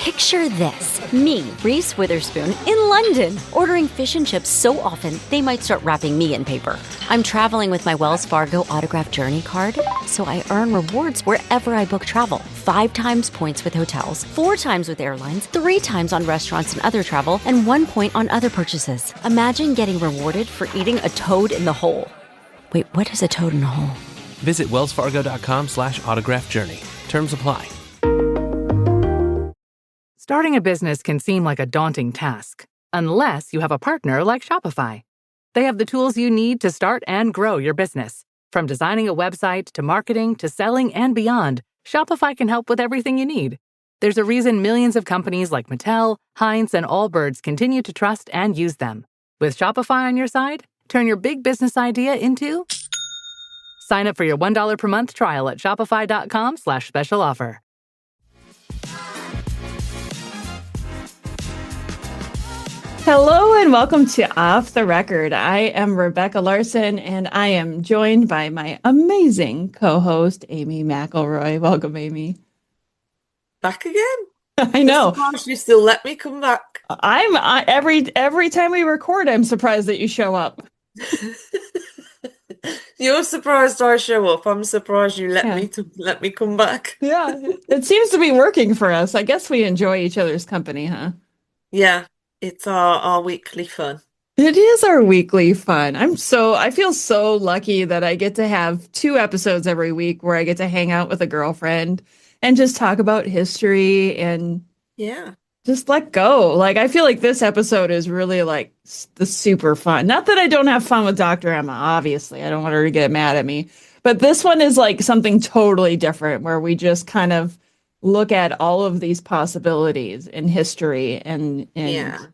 Picture this. Me, Reese Witherspoon, in London, ordering fish and chips so often they might start wrapping me in paper. I'm traveling with my Wells Fargo Autograph Journey card, so I earn rewards wherever I book travel. 5 times points with hotels, 4 times with airlines, 3 times on restaurants and other travel, and 1 point on other purchases. Imagine getting rewarded for eating a toad in the hole. Wait, what is a toad in a hole? Visit wellsfargo.com/autograph journey. Terms apply. Starting a business can seem like a daunting task, unless you have a partner like Shopify. They have the tools you need to start and grow your business. From designing a website to marketing to selling and beyond, Shopify can help with everything you need. There's a reason millions of companies like Mattel, Heinz, and Allbirds continue to trust and use them. With Shopify on your side, turn your big business idea into... Sign up for your $1 per month trial at shopify.com/special offer. Hello and welcome to Off the Record. I am Rebecca Larson and I am joined by my amazing co-host, Amy McElroy. Welcome, Amy. Back again? I know. I'm surprised you still let me come back. Every time we record, I'm surprised that you show up. You're surprised I show up. I'm surprised you let me come back. Yeah, it seems to be working for us. I guess we enjoy each other's company, huh? Yeah, it's our weekly fun. It is our weekly fun. I feel so lucky that I get to have 2 episodes every week where I get to hang out with a girlfriend and just talk about history and just let go. Like, I feel like this episode is really like the super fun. Not that I don't have fun with Dr. Emma, obviously. I don't want her to get mad at me. But this one is like something totally different where we just kind of look at all of these possibilities in history and And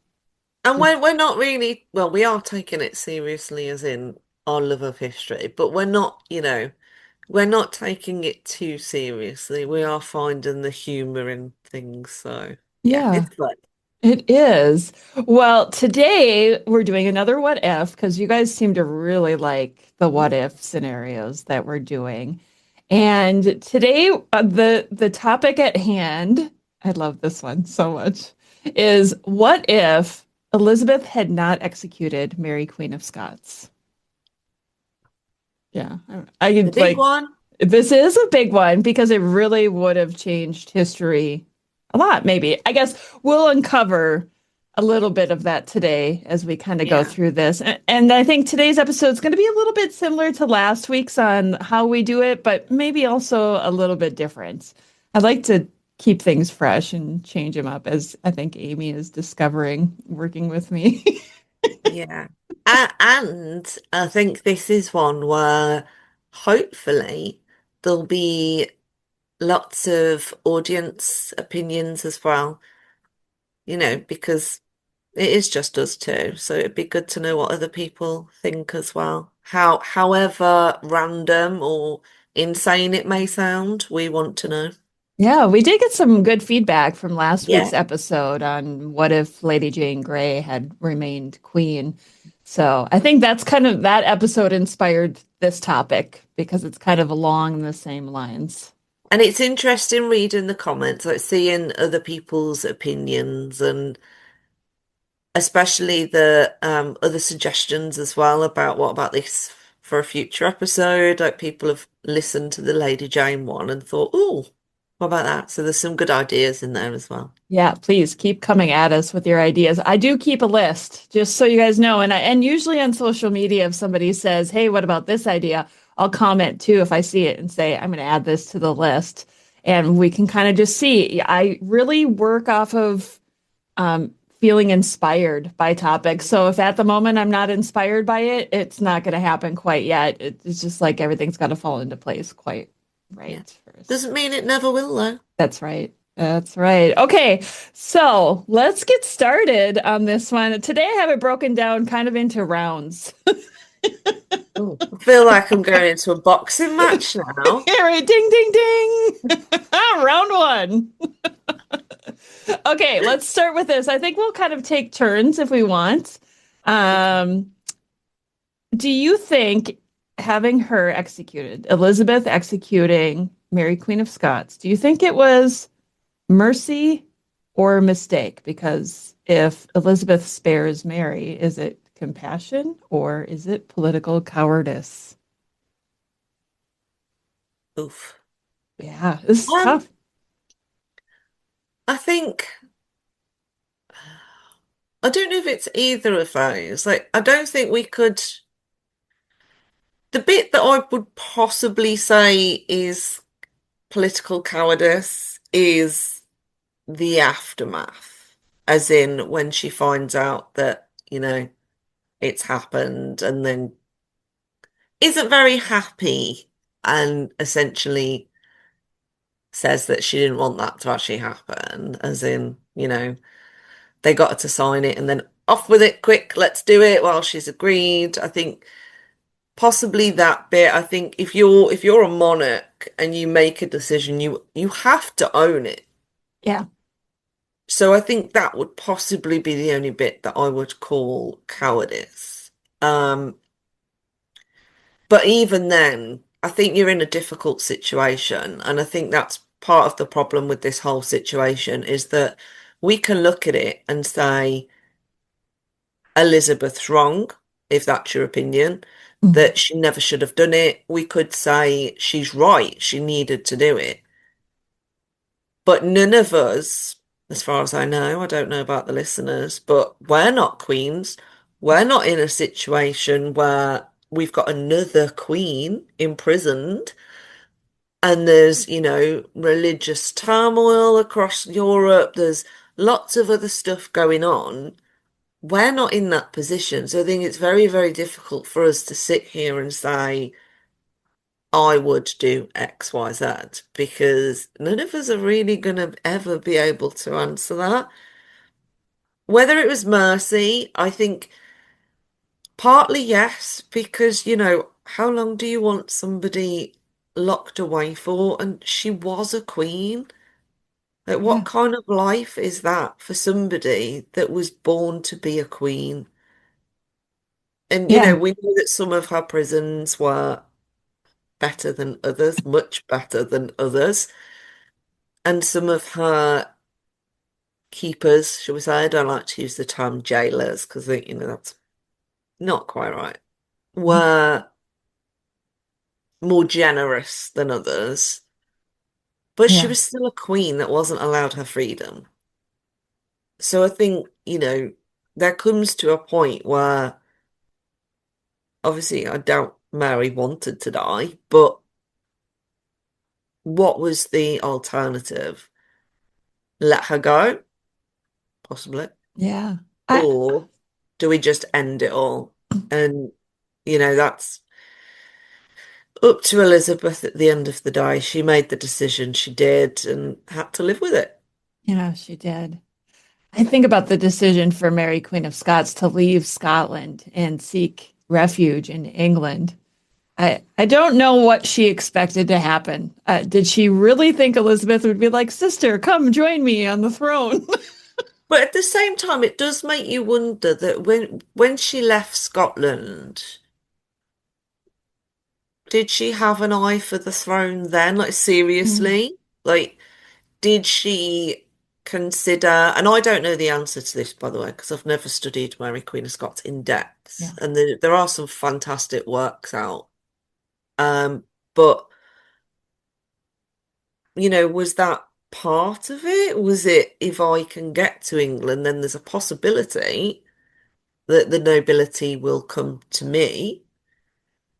we're not really, well, we are taking it seriously as in our love of history, but we're not, we're not taking it too seriously. We are finding the humor in things, so it's fun. It is. Well, today we're doing another what if because you guys seem to really like the what if scenarios that we're doing. And today the topic at hand, I love this one so much, is what if Elizabeth had not executed Mary Queen of Scots? Yeah, The big one. This is a big one because it really would have changed history a lot, maybe. I guess we'll uncover a little bit of that today as we kind of go through this. And I think today's episode is going to be a little bit similar to last week's on how we do it, but maybe also a little bit different. I'd like to keep things fresh and change them up, as I think Amy is discovering working with me. Yeah. And I think this is one where hopefully there'll be lots of audience opinions as well, because it is just us two. So it'd be good to know what other people think as well. However random or insane it may sound, we want to know. Yeah, we did get some good feedback from last week's episode on what if Lady Jane Grey had remained queen. So I think that's kind of that episode inspired this topic because it's kind of along the same lines. And it's interesting reading the comments, like seeing other people's opinions and especially the other suggestions as well about what about this for a future episode. Like people have listened to the Lady Jane one and thought, oh, what about that? So there's some good ideas in there as well. Yeah, please keep coming at us with your ideas. I do keep a list, just so you guys know. And usually on social media, if somebody says, hey, what about this idea? I'll comment too if I see it and say, I'm going to add this to the list. And we can kind of just see. I really work off of feeling inspired by topics. So if at the moment I'm not inspired by it, it's not going to happen quite yet. It's just like everything's got to fall into place quite right first. Doesn't mean it never will, though. That's right. That's right. Okay, so let's get started on this one. Today I have it broken down kind of into rounds. Ooh, I feel like I'm going into a boxing match now. All right, ding, ding, ding. Round one. Okay, let's start with this. I think we'll kind of take turns if we want. Do you think having her executed, Elizabeth executing Mary Queen of Scots, do you think it was mercy or mistake? Because if Elizabeth spares Mary, is it compassion or is it political cowardice? Oof. Yeah, this is Um, tough. I think I don't know if it's either of those. Like, I don't think we could. The bit that I would possibly say is political cowardice is the aftermath, as in when she finds out that, it's happened and then isn't very happy and essentially says that she didn't want that to actually happen, as in, they got her to sign it and then off with it, quick, let's do it while she's agreed. I think possibly that bit. I think if you're a monarch and you make a decision, you have to own it. Yeah. So I think that would possibly be the only bit that I would call cowardice. Um, but even then, I think you're in a difficult situation, and I think that's part of the problem with this whole situation is that we can look at it and say Elizabeth's wrong, if that's your opinion, Mhm. that she never should have done it. We could say she's right, she needed to do it. But none of us, as far as I know, I don't know about the listeners, but we're not queens. We're not in a situation where we've got another queen imprisoned and there's, religious turmoil across Europe. There's lots of other stuff going on. We're not in that position. So I think it's very, very difficult for us to sit here and say, I would do X, Y, Z, because none of us are really going to ever be able to answer that. Whether it was mercy, I think partly yes, because, how long do you want somebody locked away for? And she was a queen. Like, Yeah. what kind of life is that for somebody that was born to be a queen? And, Yeah. we know that some of her prisons were better than others, much better than others. And some of her keepers, shall we say, I don't like to use the term jailers because, that's not quite right, were more generous than others. But she Yeah. was still a queen that wasn't allowed her freedom. So I think, there comes to a point where obviously I doubt Mary wanted to die, but what was the alternative? Let her go, possibly. Yeah. I Or do we just end it all? And, that's up to Elizabeth at the end of the day. She made the decision she did and had to live with it. Yeah, she did. I think about the decision for Mary, Queen of Scots, to leave Scotland and seek refuge in England. I don't know what she expected to happen. Did she really think Elizabeth would be like, "Sister, come join me on the throne"? But at the same time, it does make you wonder that when she left Scotland, did she have an eye for the throne then? Like Mm, seriously? Like did she consider, and I don't know the answer to this, by the way, because I've never studied Mary Queen of Scots in depth, yeah. and there are some fantastic works out. But was that part of it? Was it if I can get to England, then there's a possibility that the nobility will come to me?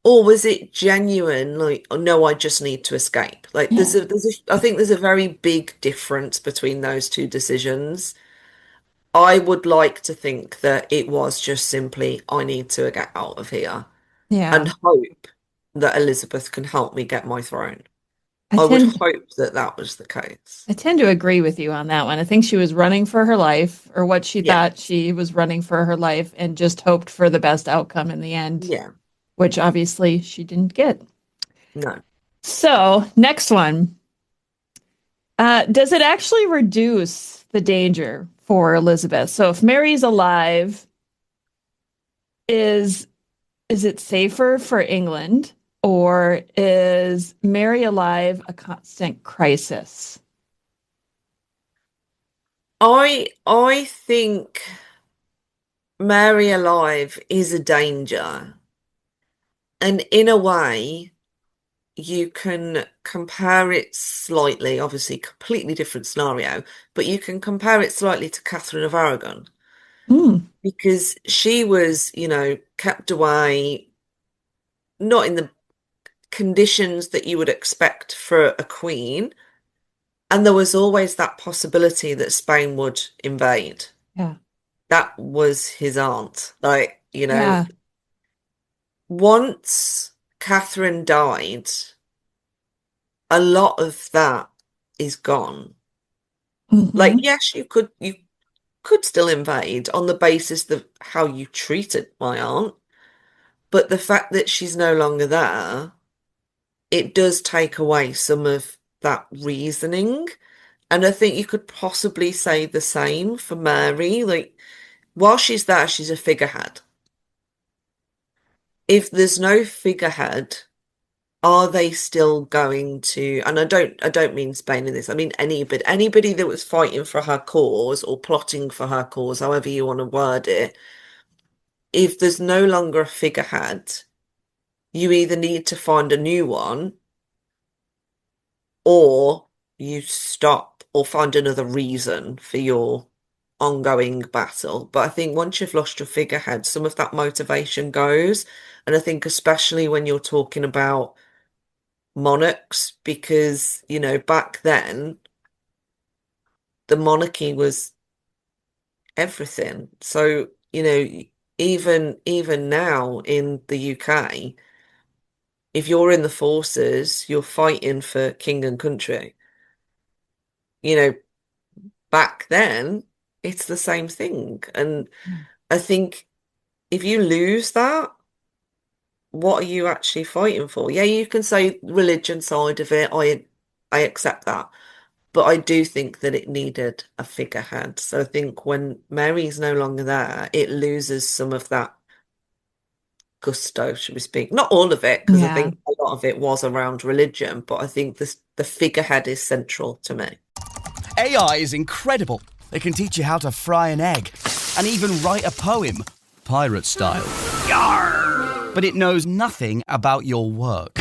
Or was it genuine, like, oh no, I just need to escape? Like Yeah. I think there's a very big difference between those two decisions. I would like to think that it was just simply, I need to get out of here Yeah. and hope that Elizabeth can help me get my throne. I I would tend hope that that was the case. I tend to agree with you on that one. I think she was running for her life, or what she Yeah, thought she was running for her life, and just hoped for the best outcome in the end, yeah, which obviously she didn't get. no. So, next one. Does it actually reduce the danger for Elizabeth? So, if Mary's alive, is is it safer for England, or is Mary alive a constant crisis? I think Mary alive is a danger. And in a way, you can compare it slightly, obviously, completely different scenario, but you can compare it slightly to Catherine of Aragon Mm, because she was, kept away, not in the conditions that you would expect for a queen. And there was always that possibility that Spain would invade. yeah. That was his aunt. Like, Yeah. once Catherine died, a lot of that is gone. Like, Hmm. yes, you could still invade on the basis of how you treated my aunt, but the fact that she's no longer there, it does take away some of that reasoning. And I think you could possibly say the same for Mary. Like, while she's there, she's a figurehead. If there's no figurehead, are they still going to, and I don't mean Spain in this, I mean anybody that was fighting for her cause or plotting for her cause, however you want to word it, if there's no longer a figurehead, you either need to find a new one or you stop or find another reason for your ongoing battle. But I think once you've lost your figurehead, some of that motivation goes. And I think especially when you're talking about monarchs, because, back then the monarchy was everything. So, even now in the UK, if you're in the forces, you're fighting for king and country. You know, back then, it's the same thing. And I think if you lose that, what are you actually fighting for? Yeah, you can say religion side of it. I accept that. But I do think that it needed a figurehead. So I think when Mary's no longer there, it loses some of that gusto, should we speak? Not all of it, because I Yeah. think a lot of it was around religion, but I think the figurehead is central to me. AI is incredible. It can teach you how to fry an egg and even write a poem, pirate style. Yarr! But it knows nothing about your work.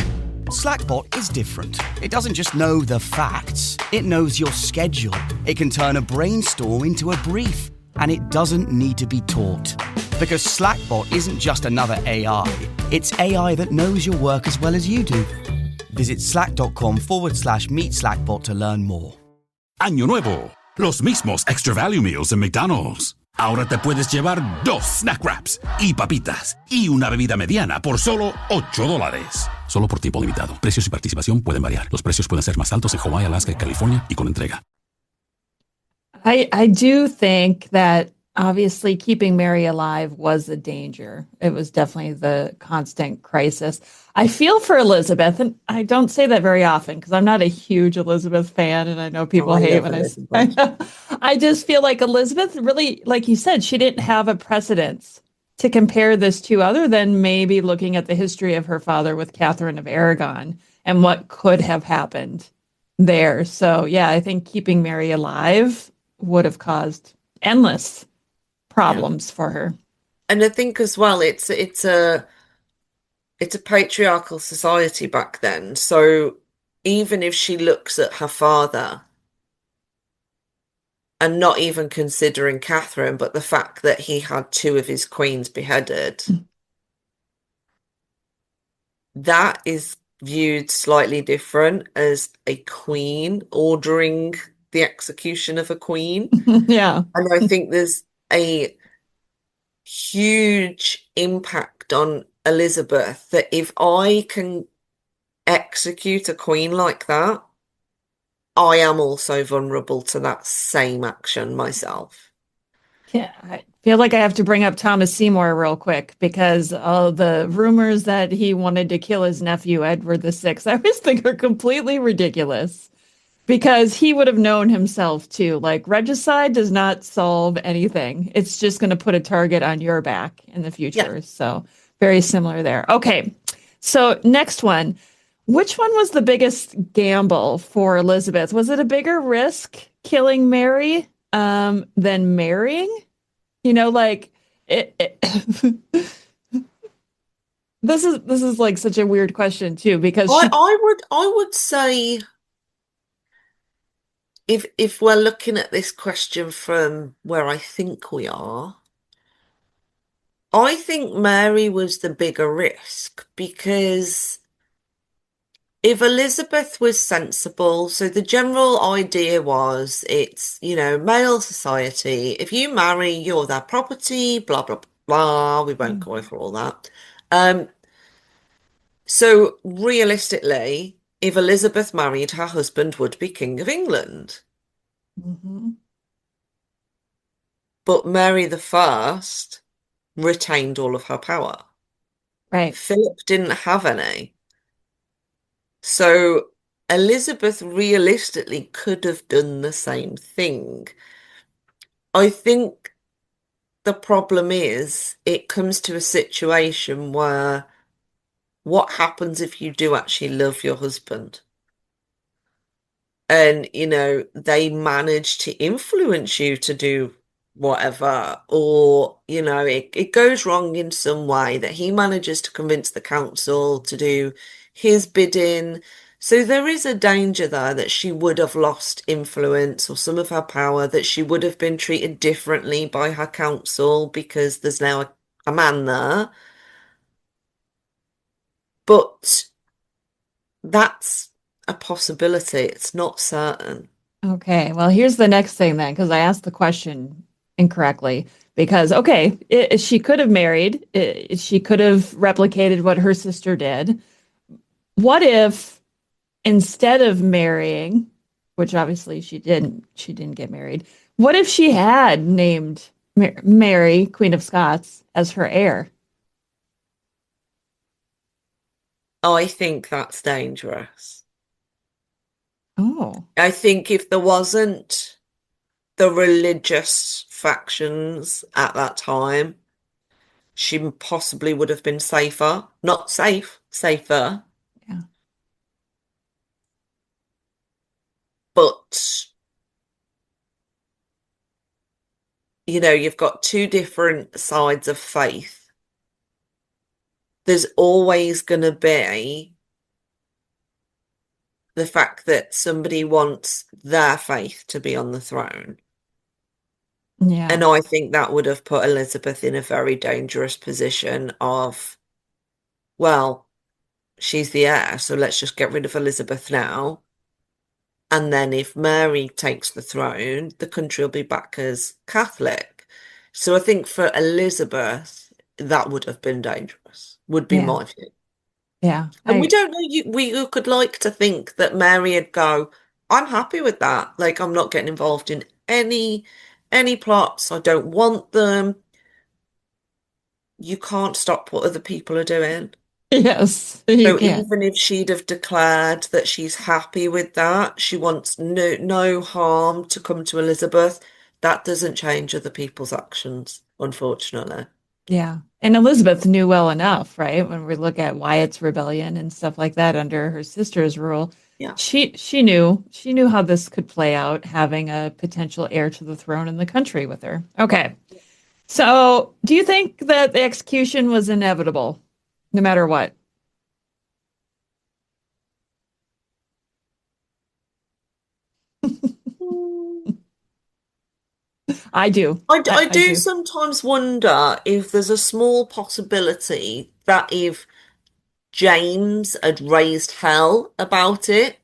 Slackbot is different. It doesn't just know the facts, it knows your schedule. It can turn a brainstorm into a brief, and it doesn't need to be taught. Because Slackbot isn't just another AI, it's AI that knows your work as well as you do. Visit slack.com/meet Slackbot to learn more. Año nuevo, los mismos Extra Value Meals en McDonald's. Ahora te puedes llevar 2 snack wraps y papitas y una bebida mediana por solo $8. Solo por tiempo limitado. Precios y participación pueden variar. Los precios pueden ser más altos en Hawái, Alaska y California y con entrega. I do think that obviously keeping Mary alive was a danger. It was definitely the constant crisis. I feel for Elizabeth, and I don't say that very often because I'm not a huge Elizabeth fan, and I know people I hate love when Elizabeth. I just feel like Elizabeth really, like you said, she didn't have a precedence to compare this to other than maybe looking at the history of her father with Catherine of Aragon and what could have happened there. So yeah, I think keeping Mary alive would have caused endless Yeah. problems for her. And I think as well, it's a patriarchal society back then. So even if she looks at her father and not even considering Catherine, but the fact that he had 2 of his queens beheaded, that is viewed slightly different as a queen ordering the execution of a queen. Yeah. And I think there's a huge impact on Elizabeth that if I can execute a queen like that, I am also vulnerable to that same action myself. Yeah, I feel like I have to bring up Thomas Seymour real quick because all the rumors that he wanted to kill his nephew Edward VI, I always think are completely ridiculous because he would have known himself too. Like regicide does not solve anything. It's just going to put a target on your back in the Yeah. future. So very similar there. Okay. So next one. Which one was the biggest gamble for Elizabeth? Was it a bigger risk killing Mary than marrying. You know, like this is like such a weird question too, because I would say if we're looking at this question from where I think we are, I think Mary was the bigger risk because if Elizabeth was sensible, so the general idea was it's, male society. If you marry, you're their property, blah, blah, blah. We won't go over all that. Um, so realistically, if Elizabeth married, her husband would be King of England. Mhm. But Mary the First retained all of her power. Right. Philip didn't have any. So Elizabeth realistically could have done the same thing. I think the problem is it comes to a situation where what happens if you do actually love your husband? And, they manage to influence you to do whatever, or, it goes wrong in some way that he manages to convince the council to do his bidding. So there is a danger there that she would have lost influence or some of her power, that she would have been treated differently by her council because there's now a man there. But that's a possibility. It's not certain. Okay, well, here's the next thing then, because I asked the question incorrectly. Because, okay, she could have married, she could have replicated what her sister did. What if instead of marrying, which obviously she didn't get married, what if she had named Mary, Queen of Scots, as her heir? I think that's dangerous. Oh, I think if there wasn't the religious factions at that time, she possibly would have been safer. Not safe, safer. yeah, But, you've got two different sides of faith. There's always going to be the fact that somebody wants their faith to be on the throne. yeah, And I think that would have put Elizabeth in a very dangerous position of, well, she's the heir, so let's just get rid of Elizabeth now. And then if Mary takes the throne, the country will be back as Catholic. So I think for Elizabeth, that would have been dangerous, would be yeah, my view. yeah. And we don't know, we could like to think that Mary would go, I'm happy with that. Like, I'm not getting involved in any plots. I don't want them. You can't stop what other people are doing. Yes, you So can. even if she'd have declared that she's happy with that, she wants no harm to come to Elizabeth, that doesn't change other people's actions, unfortunately. Yeah. And Elizabeth knew well enough, right? When we look at Wyatt's rebellion and stuff like that under her sister's rule, Yeah. she knew how this could play out, having a potential heir to the throne in the country with her. Okay. So, do you think that the execution was inevitable, no matter what? I do. I I do do. sometimes wonder if there's a small possibility that if James had raised hell about it,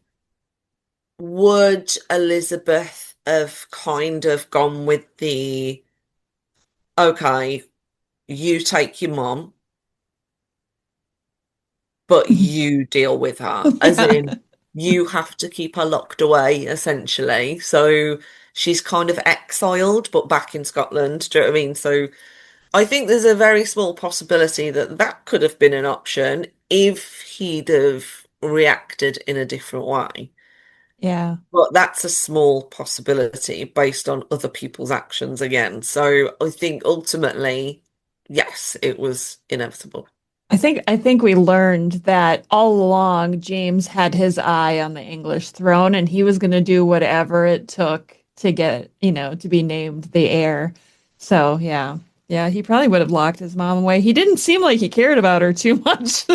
would Elizabeth have kind of gone with the, okay, you take your mom, but you deal with her, as Yeah. in you have to keep her locked away, essentially. So she's kind of exiled, but back in Scotland. Do you know what I mean? So I think there's a very small possibility that that could have been an option if he'd have reacted in a different way. Yeah. But that's a small possibility based on other people's actions again. So I think ultimately, yes, it was inevitable. I think we learned that all along James had his eye on the English throne and he was going to do whatever it took to get, to be named the heir. So yeah. Yeah, he probably would have locked his mom away. He didn't seem like he cared about her too much.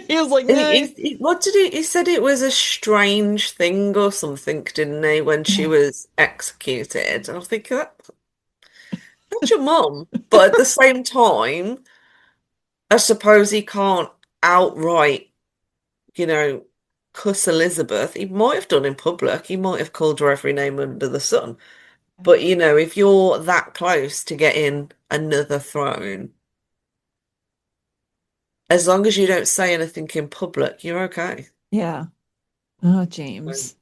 He was like, nah. What did he said it was a strange thing or something, didn't he, when she Yeah. was executed? And I think that's your mom. But at the same time, I suppose he can't outright, you know, cuss Elizabeth. He might have done in public. He might have called her every name under the sun. But if you're that close to getting another throne, as long as you don't say anything in public, you're okay. Yeah. Oh, James.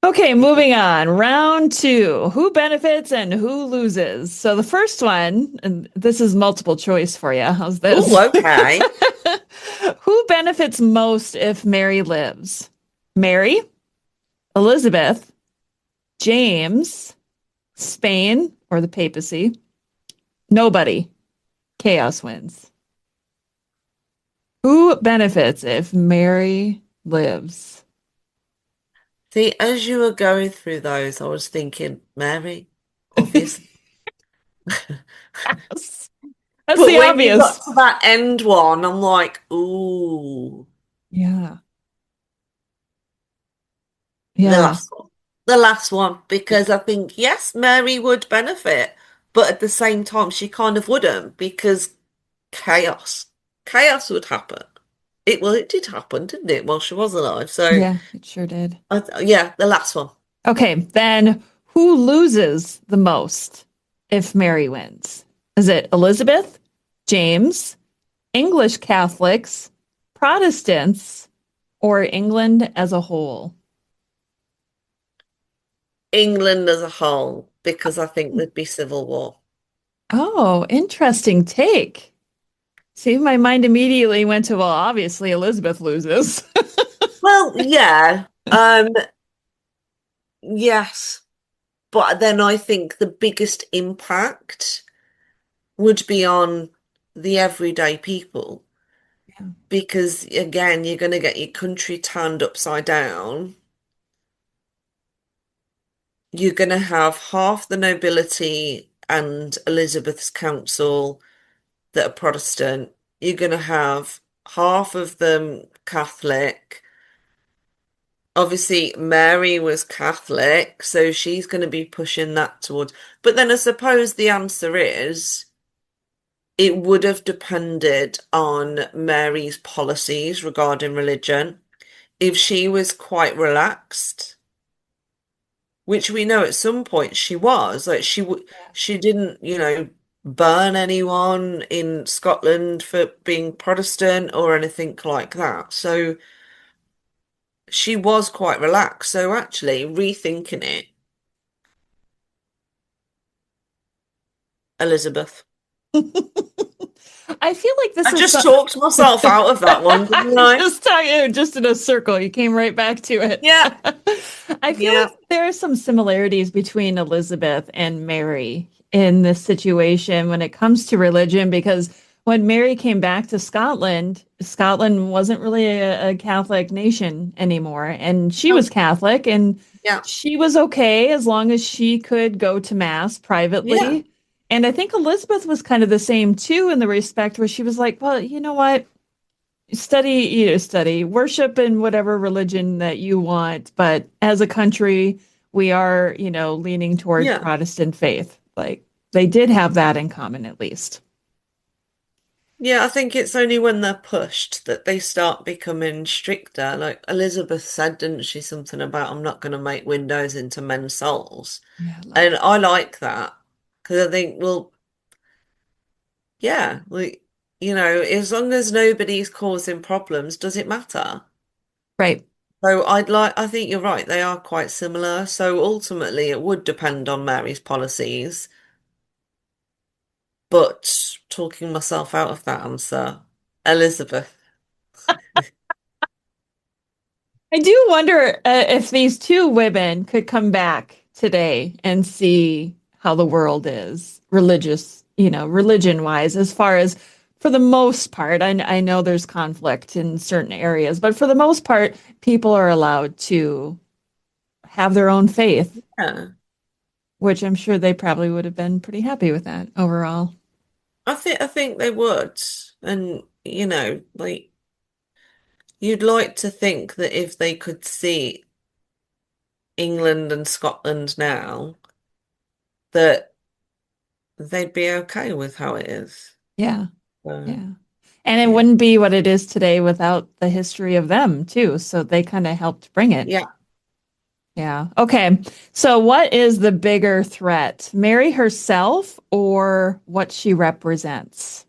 Okay, moving on. Round two. Who benefits and who loses? So the first one, and this is multiple choice for you. How's this? Oh, okay. Who benefits most if Mary lives? Mary, Elizabeth, James, Spain, or the papacy? Nobody. Chaos wins. Who benefits if Mary lives? See, as you were going through those, I was thinking, Mary, obviously. That's But the when you got obvious. to that end one, I'm like, ooh, Yeah. the Yeah. last one. The last one, because I think, yes, Mary would benefit, but at the same time, she kind of wouldn't because chaos. Chaos would happen. It did happen, didn't it, while she was alive? So, Yeah, it sure did. yeah, the last one. Okay, then who loses the most if Mary wins? Is it Elizabeth, James, English Catholics, Protestants, or England as a whole? England as a whole, because I think there'd be civil war. Oh, interesting take. See, my mind immediately went to, well, obviously Elizabeth loses. Well, yeah, yes, but then I think the biggest impact would be on the everyday people Yeah. because again, you're going to get your country turned upside down. You're going to have half the nobility and Elizabeth's council that are Protestant. You're going to have half of them Catholic. Obviously, Mary was Catholic, so she's going to be pushing that towards. But then I suppose the answer is it would have depended on Mary's policies regarding religion. If she was quite relaxed, which we know at some point she was, like she didn't, burn anyone in Scotland for being Protestant or anything like that. So she was quite relaxed. So actually, rethinking it, Elizabeth. I feel like this I is just talked myself out of that one, didn't I? just in a circle. You came right back to it. Yeah. I feel Yeah. like there are some similarities between Elizabeth and Mary in this situation when it comes to religion, because when Mary came back to Scotland, Scotland wasn't really a Catholic nation anymore. And she Oh, was Catholic and yeah. she was okay as long as she could go to mass Yeah. privately. And I think Elizabeth was kind of the same too, in the respect where she was like, well, you know what? Study, worship in whatever religion that you want. But as a country, we are, leaning towards Yeah. Protestant faith. Like they did have that in common, at least. Yeah, I think it's only when they're pushed that they start becoming stricter. Like Elizabeth said, didn't she, something about I'm not going to make windows into men's souls. Yeah, I love And that. I like that because I think, well, yeah, as long as nobody's causing problems, does it matter? Right. So I think you're right, they are quite similar. So ultimately, it would depend on Mary's policies. But talking myself out of that answer, Elizabeth. I do wonder if these two women could come back today and see how the world is religion wise, as far as for the most part. I know there's conflict in certain areas, but for the most part, people are allowed to have their own faith, Yeah. which I'm sure they probably would have been pretty happy with that overall. I think they would. And like you'd like to think that if they could see England and Scotland now, that they'd be okay with how it is. Yeah. So, Yeah. And it yeah. wouldn't be what it is today without the history of them too. So they kind of helped bring it. Yeah. Yeah. Okay. So what is the bigger threat? Mary herself or what she represents?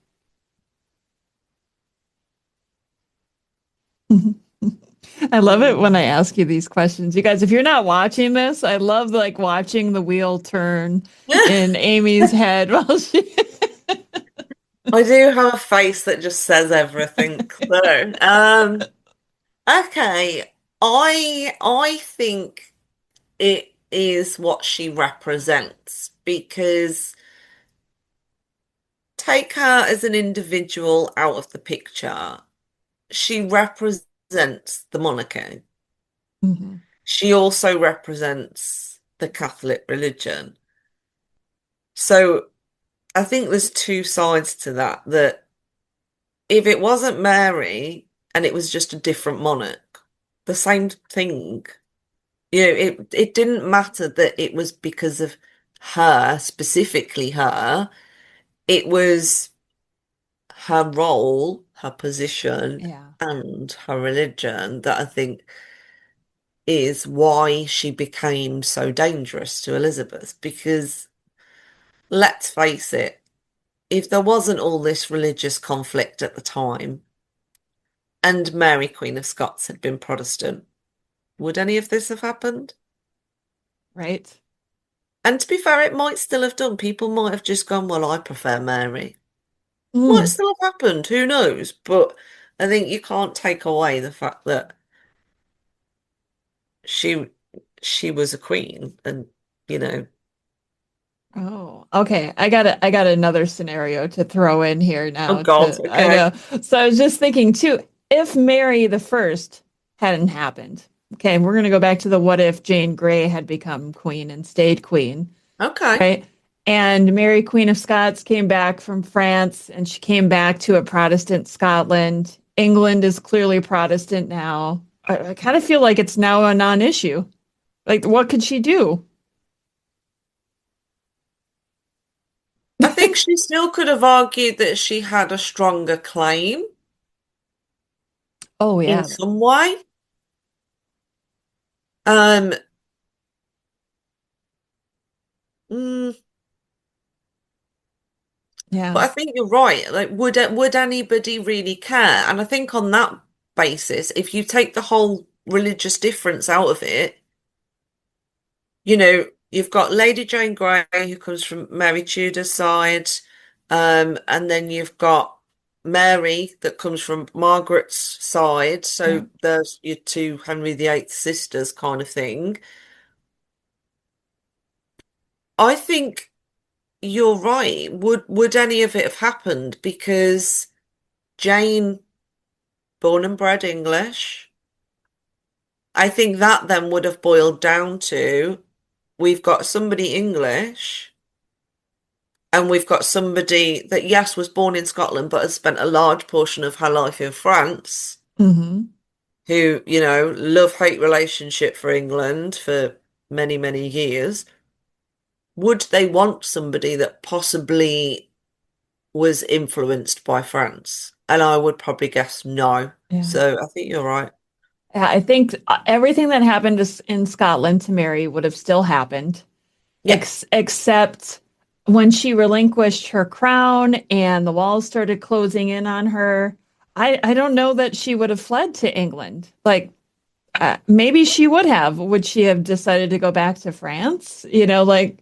I love it when I ask you these questions. You guys, if you're not watching this, I love like watching the wheel turn in Amy's head while she I do have a face that just says everything. So, okay. I think it is what she represents because take her as an individual out of the picture. She represents the monarchy. Mhm. She also represents the Catholic religion. So I think there's two sides to that, that if it wasn't Mary and it was just a different monarch, the same thing. It didn't matter that it was because of her, specifically her. It was her role, her position, Yeah. and her religion that I think is why she became so dangerous to Elizabeth. Because let's face it, if there wasn't all this religious conflict at the time and Mary, Queen of Scots, had been Protestant, would any of this have happened? Right. And to be fair, it might still have done. People might have just gone, well, I prefer Mary. Might Mm. still have happened, who knows? But I think you can't take away the fact that she she was a queen and you know, Oh, okay. I got another scenario to throw in here oh now God, I okay. know. So I was just thinking too, if Mary the First hadn't happened. Okay, we're gonna go back to the what if Jane Grey had become queen and stayed queen, Okay. right? And Mary, Queen of Scots, came back from France and she came back to a Protestant Scotland. England is clearly Protestant now. I kind of feel like it's now a non-issue. Like, what could she do? I think she still could have argued that she had a stronger claim Oh, in yeah. some way. Um, mm, but Yeah. I think you're right. Like, would anybody really care? And I think on that basis, if you take the whole religious difference out of it, you've got Lady Jane Grey, who comes from Mary Tudor's side, and then you've got Mary that comes from Margaret's side. Yeah. So there's your two Henry VIII sisters kind of thing. I think you're right. Would any of it have happened? Because Jane, born and bred English, I think that then would have boiled down to we've got somebody English. And we've got somebody that, yes, was born in Scotland, but has spent a large portion of her life in France, Hmm. who, love-hate relationship for England for many, many years. Would they want somebody that possibly was influenced by France? And I would probably guess no. Yeah. So I think you're right. Yeah, I think everything that happened in Scotland to Mary would have still happened, Yeah, except when she relinquished her crown and the walls started closing in on her. I don't know that she would have fled to England. Like, maybe she would have. Would she have decided to go back to France? Like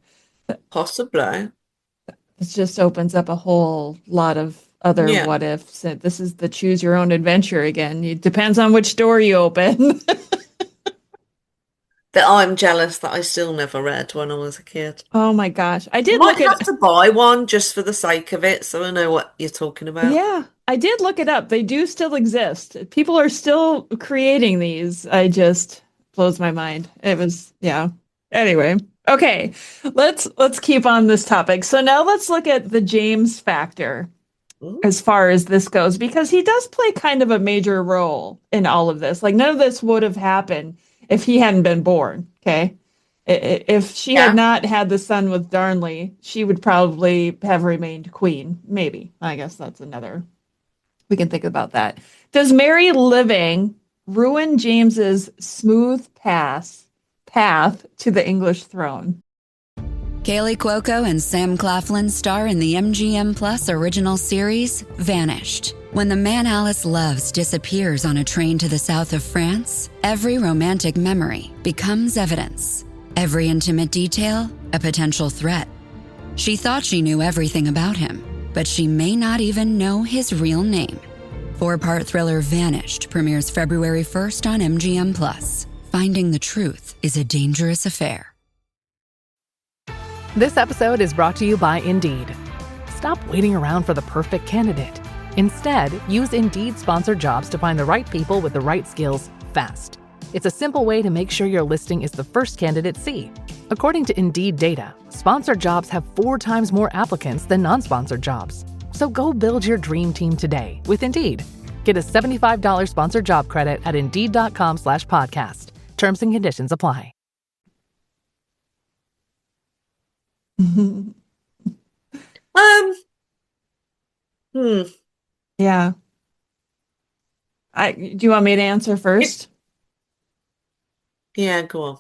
possibly. it just opens up a whole lot of other Yeah. what ifs. This is the choose your own adventure again. It depends on which door you open. That I'm jealous that I still never read when I was a kid. Oh my gosh. I did Might look have at to buy one just for the sake of it, so I know what you're talking about. Yeah, I did look it up. They do still exist. People are still creating these. I just blows my mind. It was, yeah. Anyway, okay. Let's keep on this topic. So now let's look at the James factor Ooh, as far as this goes, because he does play kind of a major role in all of this. Like none of this would have happened if he hadn't been born. Okay. If she had yeah. not had the son with Darnley, she would probably have remained queen. Maybe. I guess that's another. We can think about that. Does Mary living ruin James's smooth path to the English throne? Kaylee Cuoco and Sam Claflin star in the MGM Plus original series, Vanished. When the man Alice loves disappears on a train to the south of France, every romantic memory becomes evidence. Every intimate detail, a potential threat. She thought she knew everything about him, but she may not even know his real name. 4-part thriller Vanished premieres February 1st on MGM Plus. Finding the truth is a dangerous affair. This episode is brought to you by Indeed. Stop waiting around for the perfect candidate. Instead, use Indeed sponsored jobs to find the right people with the right skills fast. It's a simple way to make sure your listing is the first candidates see. According to Indeed data, sponsored jobs have 4 times more applicants than non-sponsored jobs. So go build your dream team today with Indeed. Get a $75 sponsored job credit at Indeed.com/podcast. Terms and conditions apply. Um, hmm. Yeah. Do you want me to answer first? Yeah, go on.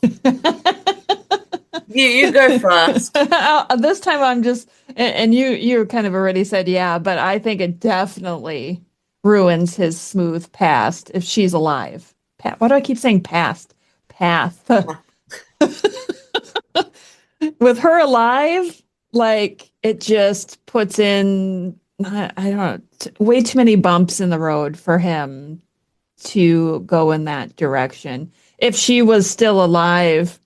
You go first. This time I'm just, and you kind of already said yeah, but I think it definitely ruins his smooth past if she's alive. Why do I keep saying past? Path. With her alive, like it just puts in, I don't know, way too many bumps in the road for him to go in that direction. If she was still alive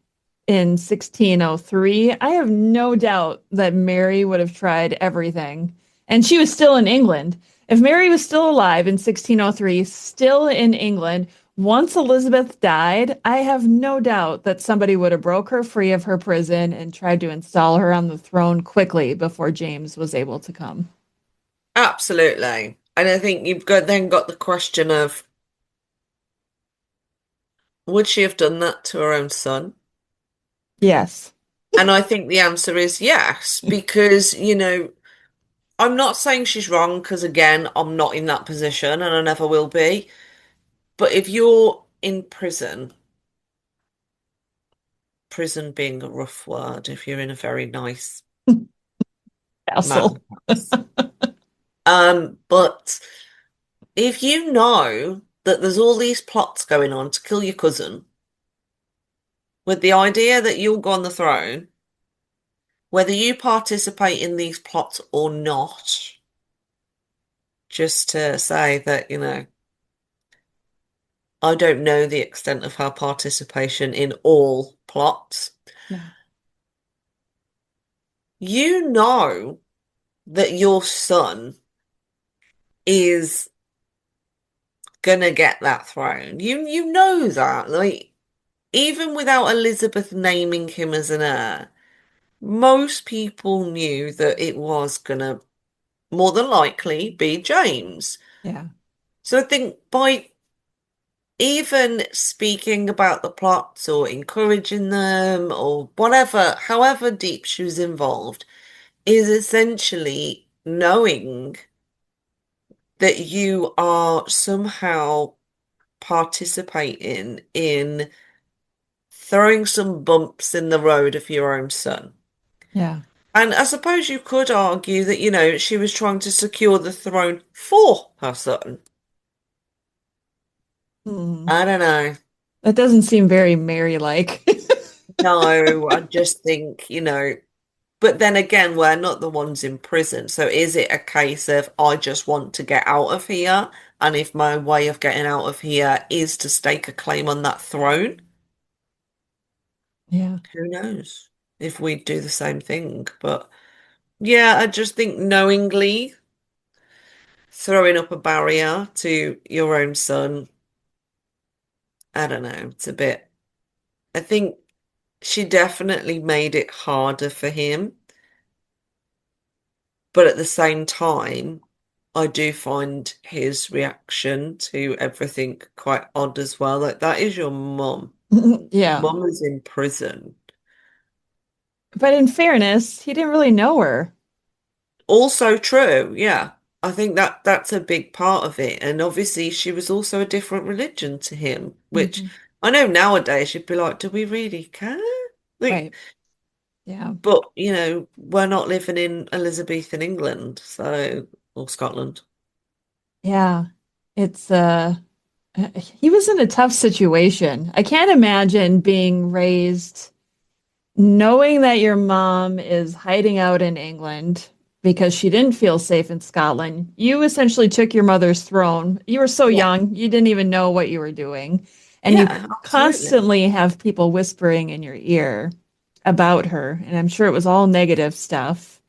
in 1603, I have no doubt that Mary would have tried everything. And she was still in England. If Mary was still alive in 1603, still in England, once Elizabeth died, I have no doubt that somebody would have broke her free of her prison and tried to install her on the throne quickly before James was able to come. Absolutely. And I think you've got the question of would she have done that to her own son? Yes. And I think the answer is yes, because, I'm not saying she's wrong because, again, I'm not in that position and I never will be. But if you're in prison being a rough word, if you're in a very nice Castle. manor but if you know that there's all these plots going on to kill your cousin, with the idea that you'll go on the throne, whether you participate in these plots or not, just to say that, I don't know the extent of her participation in all plots. No. You know that your son is gonna get that throne. You know that. Like, even without Elizabeth naming him as an heir, most people knew that it was gonna more than likely be James. Yeah. So I think by even speaking about the plots or encouraging them or whatever, however deep she was involved, is essentially knowing that you are somehow participating in throwing some bumps in the road of your own son. Yeah. And I suppose you could argue that, she was trying to secure the throne for her son. Hmm. I don't know. That doesn't seem very Mary-like. No, I just think, but then again, we're not the ones in prison. So is it a case of I just want to get out of here? And if my way of getting out of here is to stake a claim on that throne, Yeah. who knows if we'd do the same thing. But yeah, I just think knowingly throwing up a barrier to your own son, I don't know, it's a bit. I think she definitely made it harder for him. But at the same time, I do find his reaction to everything quite odd as well. Like, that is your mum. Your Yeah. mum is in prison. But in fairness, he didn't really know her. Also true, yeah. I think that that's a big part of it. And obviously she was also a different religion to him, which Mhm. I know nowadays you'd be like, do we really care? Like, Right. Yeah. but we're not living in Elizabethan England, so or Scotland. Yeah. It's he was in a tough situation. I can't imagine being raised knowing that your mom is hiding out in England because she didn't feel safe in Scotland. You essentially took your mother's throne. You were so Yeah. young, you didn't even know what you were doing. And you Yeah, absolutely. constantly have people whispering in your ear about her. And I'm sure it was all negative stuff.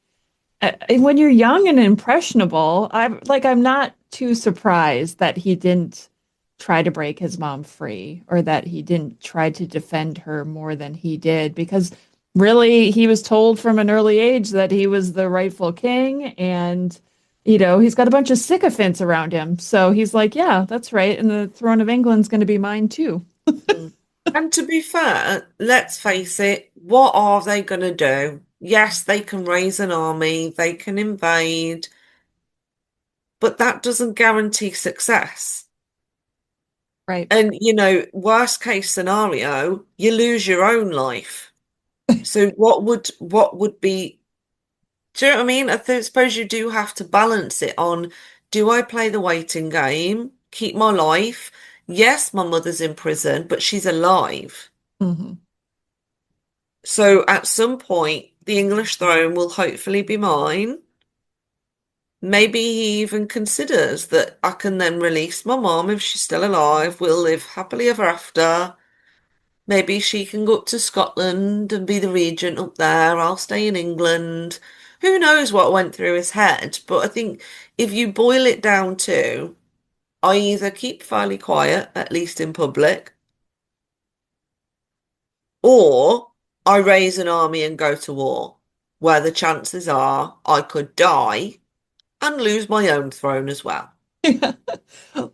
When you're young and impressionable, I'm not too surprised that he didn't try to break his mom free or that he didn't try to defend her more than he did because really he was told from an early age that he was the rightful king and he's got a bunch of sycophants around him. So he's like, yeah, that's right. And the throne of England's going to be mine too. Mm. And to be fair, let's face it, what are they going to do? Yes, they can raise an army, they can invade, but that doesn't guarantee success. Right. And, worst case scenario, you lose your own life. So what would be, do you know what I mean? Suppose you do have to balance it on, do I play the waiting game, keep my life? Yes, my mother's in prison, but she's alive. Hmm. So at some point, the English throne will hopefully be mine. Maybe he even considers that I can then release my mom if she's still alive. We'll live happily ever after. Maybe she can go up to Scotland and be the regent up there. I'll stay in England. Who knows what went through his head? But I think if you boil it down to, I either keep fairly quiet, at least in public, or I raise an army and go to war, where the chances are I could die and lose my own throne as well.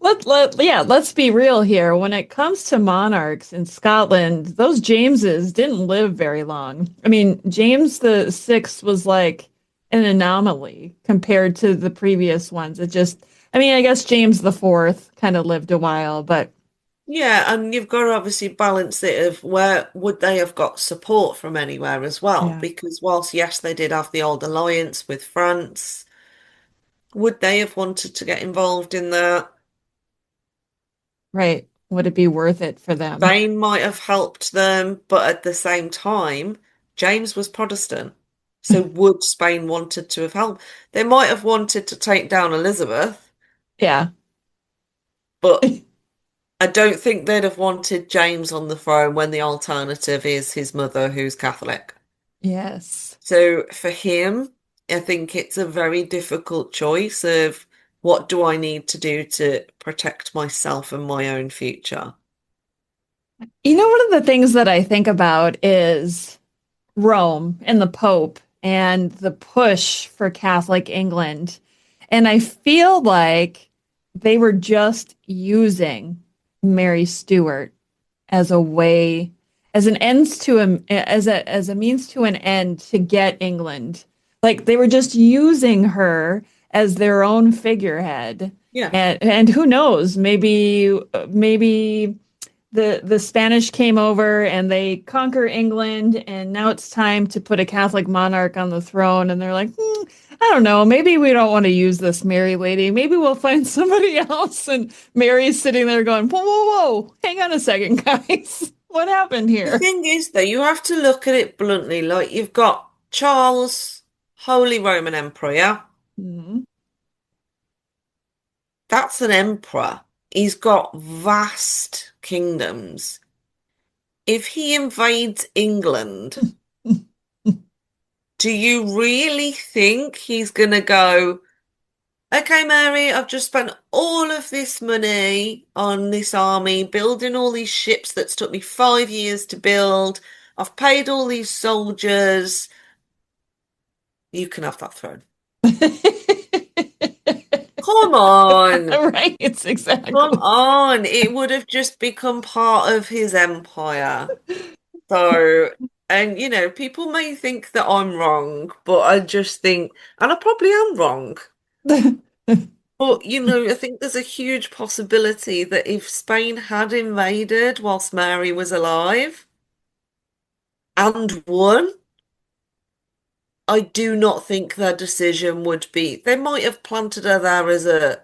Let's be real here. When it comes to monarchs in Scotland, those Jameses didn't live very long. I mean, James the Sixth was like an anomaly compared to the previous ones. I guess James the Fourth kind of lived a while, but Yeah, and you've got to obviously balance it of where would they have got support from anywhere as well? yeah, Because whilst, yes, they did have the old alliance with France, would they have wanted to get involved in that? right. Would it be worth it for them? Spain might have helped them, but at the same time, James was Protestant. So would Spain wanted to have helped? They might have wanted to take down Elizabeth, Yeah. but I don't think they'd have wanted James on the throne when the alternative is his mother, who's Catholic. Yes. So for him, I think it's a very difficult choice of what do I need to do to protect myself and my own future? One of the things that I think about is Rome and the Pope and the push for Catholic England. And I feel like they were just using Mary Stuart as a way, as an ends to as a means to an end to get England. Like they were just using her as their own figurehead. Yeah. And who knows, maybe the Spanish came over and they conquer England, and now it's time to put a Catholic monarch on the throne. And they're like, I don't know, maybe we don't want to use this Mary lady. Maybe we'll find somebody else. And Mary's sitting there going, whoa, whoa, whoa, hang on a second, guys. What happened The here? thing is, though, you have to look at it bluntly. Like you've got Charles, Holy Roman Emperor, yeah? Mhm. That's an emperor. He's got vast kingdoms. If he invades England, do you really think he's gonna go, Okay, Mary, I've just spent all of this money on this army, building all these ships that's took me 5 years to build. I've paid all these soldiers. You can have that throne. Come on. Right, Come exactly. on. It would have just become part of his empire. So, and people may think that I'm wrong, but I just think, and I probably am wrong. But, I think there's a huge possibility that if Spain had invaded whilst Mary was alive and won, I do not think their decision would be, they might have planted her there as a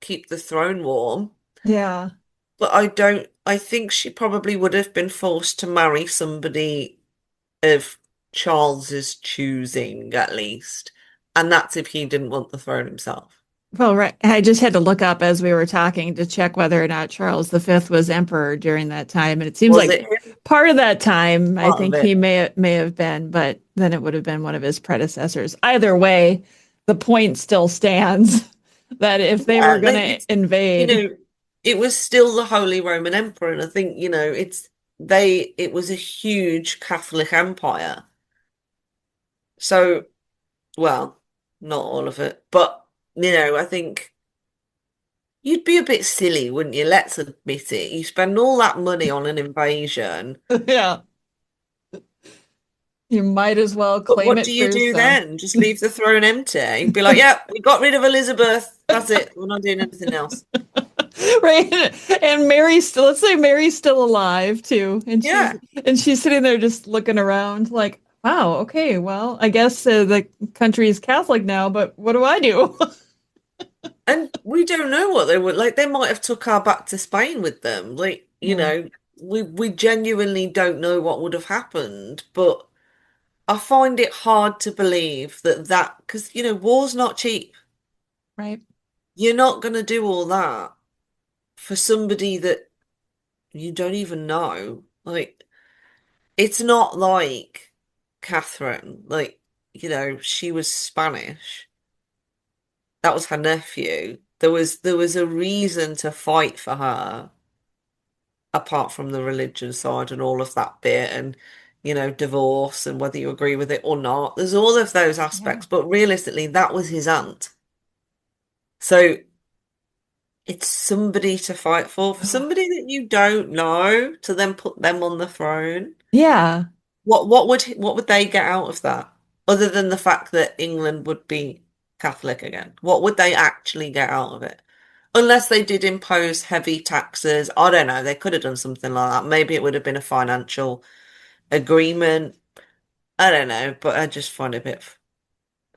keep the throne warm, Yeah. but I think she probably would have been forced to marry somebody of Charles's choosing, at least. And that's if he didn't want the throne himself. Well, right. I just had to look up as we were talking to check whether or not Charles V was emperor during that time. And it seems Was like it him? part of that time, I Part of think it. he may have been, but then it would have been one of his predecessors. Either way, the point still stands that if they were Yeah, going like to it's, you invade, know, it was still the Holy Roman Emperor, and I think, it was a huge Catholic empire. So, well, not all of it, but I think you'd be a bit silly, wouldn't you? Let's admit it. You spend all that money on an invasion. yeah, you might as well But claim what it do you for do yourself. then? Just leave the throne empty? Be like, yeah, we got rid of Elizabeth. That's it. We're not doing anything else. Right. And Mary's still, let's say Mary's still alive too. Yeah. And she's sitting there just looking around like, wow, okay, well, I guess the country is Catholic now, but what do I do? And we don't know what they would like. They might have took her back to Spain with them. Like, Yeah, we genuinely don't know what would have happened. But I find it hard to believe that because war's not cheap. right. You're not going to do all that for somebody that you don't even know. Like, it's not like Catherine. Like, she was Spanish. That was her nephew. There was a reason to fight for her, apart from the religion side and all of that bit, and divorce and whether you agree with it or not. There's all of those Yeah. aspects, but realistically, that was his aunt. So it's somebody to fight for somebody that you don't know, to then put them on the throne. Yeah. What would they get out of that? Other than the fact that England would be Catholic again. What would they actually get out of it? Unless they did impose heavy taxes. I don't know. They could have done something like that. Maybe it would have been a financial agreement. I don't know, but I just find it a bit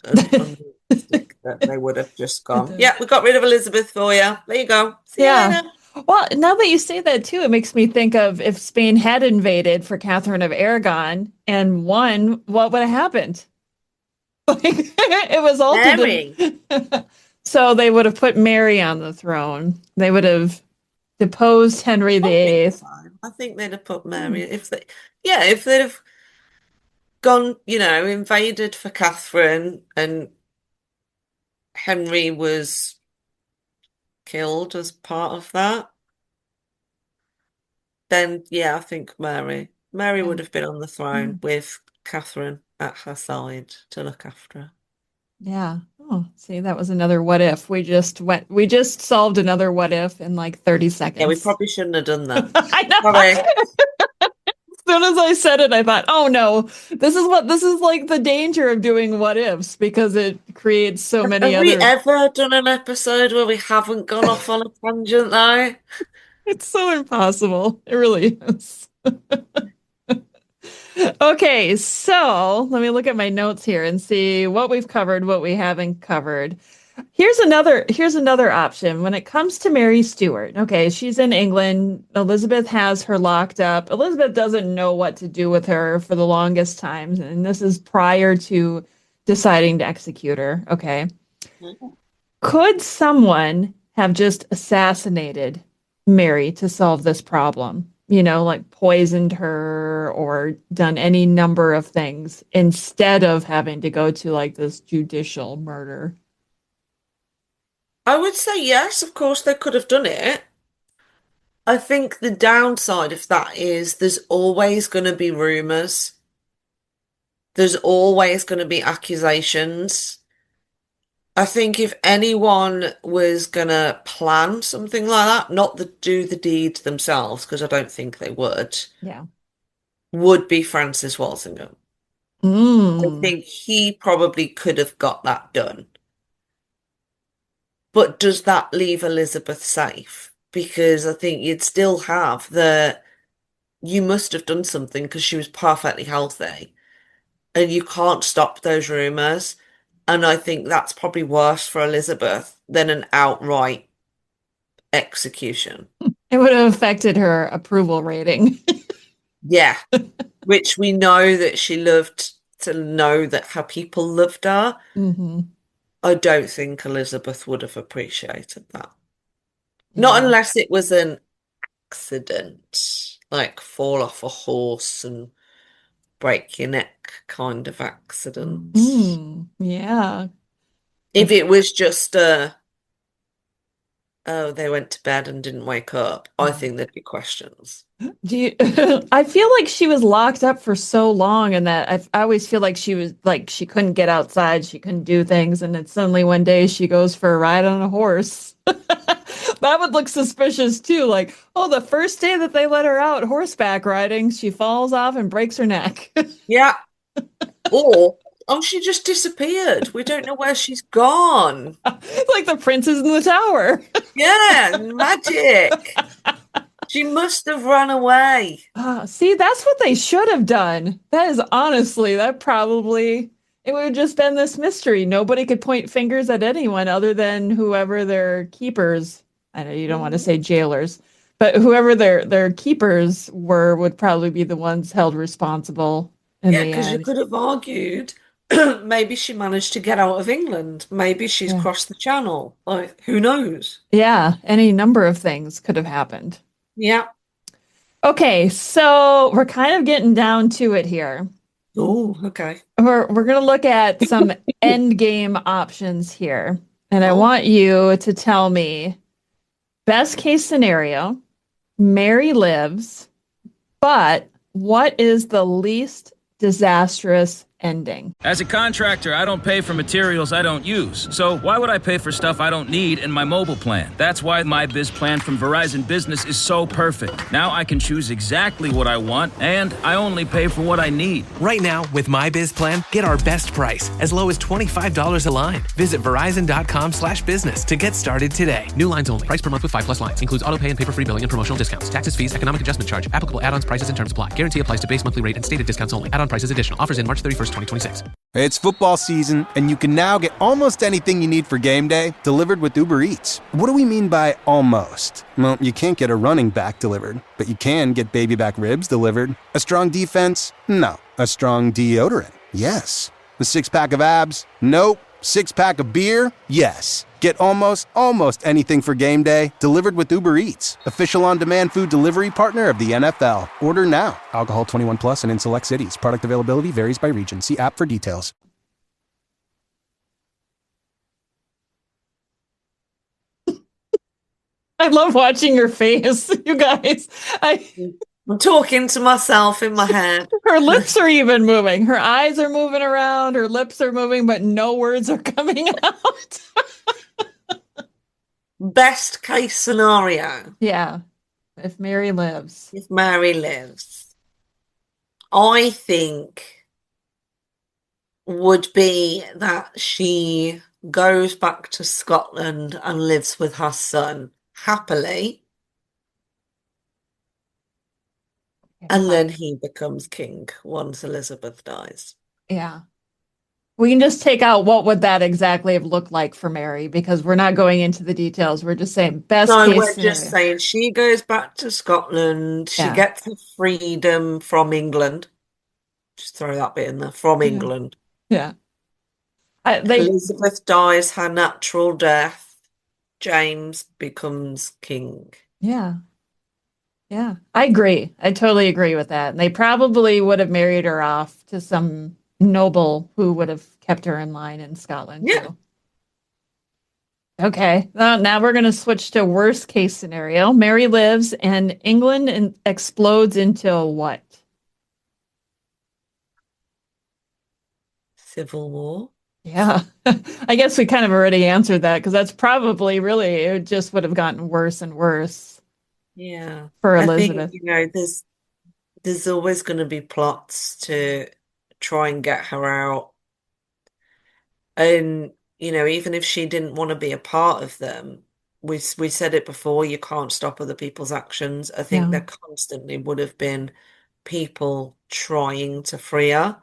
unrealistic that they would have just It gone, does. yeah, we got rid of Elizabeth for you. There you go. See you Yeah. later. Well, now that you say that too, it makes me think of if Spain had invaded for Catherine of Aragon and won, what would have happened? Like it was all to Mary. the so they would have put Mary on the throne. They would have deposed Henry I think VIII. so. I think they'd have put Hmm. Mary if they'd have gone, invaded for Catherine and Henry was killed as part of that, then yeah, I think Mary Yeah. would have been on the Hmm. throne with Catherine at her side to look after her. Yeah. Oh, see, that was another what if. We just solved another what if in like 30 Yeah, we seconds. probably shouldn't have done that. I Sorry. know. As soon as I said it, I thought, oh no, this is like the danger of doing what ifs because it creates so many Have we other. ever done an episode where we haven't gone off on a tangent though? It's so impossible. It really is. Okay, so let me look at my notes here and see what we've covered, what we haven't covered. Here's another option when it comes to Mary Stuart. Okay, she's in England. Elizabeth has her locked up. Elizabeth doesn't know what to do with her for the longest time, and this is prior to deciding to execute her. Okay. Could someone have just assassinated Mary to solve this problem? You know, like poisoned her or done any number of things instead of having to go to like this judicial murder. I would say yes, of course they could have done it. I think the downside of that is there's always going to be rumors. There's always going to be accusations. I think if anyone was going to plan something like that, not do the deed themselves, because I don't think they Yeah. would be Francis Walsingham. I think he probably could have got that done. But does that leave Elizabeth safe? Because I think you'd still have you must have done something because she was perfectly healthy and you can't stop those rumors. And I think that's probably worse for Elizabeth than an outright execution. It would have affected her approval rating. Yeah, which we know that she loved to know that her people loved her. Mm-hmm. I don't think Elizabeth would have appreciated that. Yeah. Not unless it was an accident, like fall off a horse and break your neck kind of accident. Yeah. If it was just oh, they went to bed and didn't wake up, I think there'd be questions. I feel like she was locked up for so long, and that I always feel like she was like she couldn't get outside, she couldn't do things, and then suddenly one day she goes for a ride on a horse. That would look suspicious too. Like, oh, the first day that they let her out horseback riding, she falls off and breaks her neck. Yeah. Or, oh, she just disappeared. We don't know where she's gone. Like the princess in the tower. Yeah, magic. She must have run away. See, that's what they should have done. That is honestly, that probably, it would have just been this mystery. Nobody could point fingers at anyone other than whoever their keepers, I know you don't want to say jailers, but whoever their keepers were would probably be the ones held responsible in Yeah, the because you end. could have argued maybe she managed to get out of England. Maybe she's Yeah. crossed the channel. Like, who knows? Yeah, any number of things could have happened. Yeah. Okay, so we're kind of getting down to it here. Oh, okay. We're gonna look at some end game options here, and I want you to tell me best case scenario, Mary lives, but what is the least disastrous ending? As a contractor, I don't pay for materials I don't use. So why would I pay for stuff I don't need in my mobile plan? That's why my Biz plan from Verizon Business is so perfect. Now I can choose exactly what I want, and I only pay for what I need. Right now, with my Biz plan, get our best price, as low as $25 a line. Visit verizon.com/business to get started today. New lines only. Price per month with 5+ lines. Includes auto pay and paper-free billing and promotional discounts. Taxes, fees, economic adjustment charge. Applicable add-ons, prices, and terms apply. Guarantee applies to base monthly rate and stated discounts only. Add-on prices additional. Offers in March 31st, 2026. It's football season, and you can now get almost anything you need for game day delivered with Uber Eats. What do we mean by almost? Well, you can't get a running back delivered, but you can get baby back ribs delivered. A strong defense? No. A strong deodorant? Yes. A six-pack of abs? Nope. Six-pack of beer? Yes. Get almost anything for game day delivered with Uber Eats, official on-demand food delivery partner of the NFL. Order now. Alcohol 21 plus and in select cities. Product availability varies by region. See app for details. I love watching your face, you guys. I'm talking to myself in my head. Her lips are even moving. Her eyes are moving around. Her lips are moving, but no words are coming out. Best case scenario. Yeah. If Mary lives. If Mary lives. I think would be that she goes back to Scotland and lives with her son happily. And then he becomes king once Elizabeth dies. Yeah. We can just take out what would that exactly have looked like for Mary, because we're not going into the details. We're just saying best No, case we're scenario. just saying she goes back to Scotland. She gets her freedom from England. Just throw that bit in there. From England. Yeah. Elizabeth dies her natural death. James becomes king. Yeah. Yeah. I agree. I totally agree with that. And they probably would have married her off to some noble who would have kept her in line in Scotland. Yeah. Too. Okay. Now we're going to switch to worst case scenario. Mary lives and England explodes into what? Civil War. Yeah. I guess we kind of already answered that because that's probably really, it just would have gotten worse and worse Yeah. for I think, Elizabeth. there's always going to be plots to try and get her out. And, even if she didn't want to be a part of them, we said it before, you can't stop other people's actions. I think Yeah. there constantly would have been people trying to free her.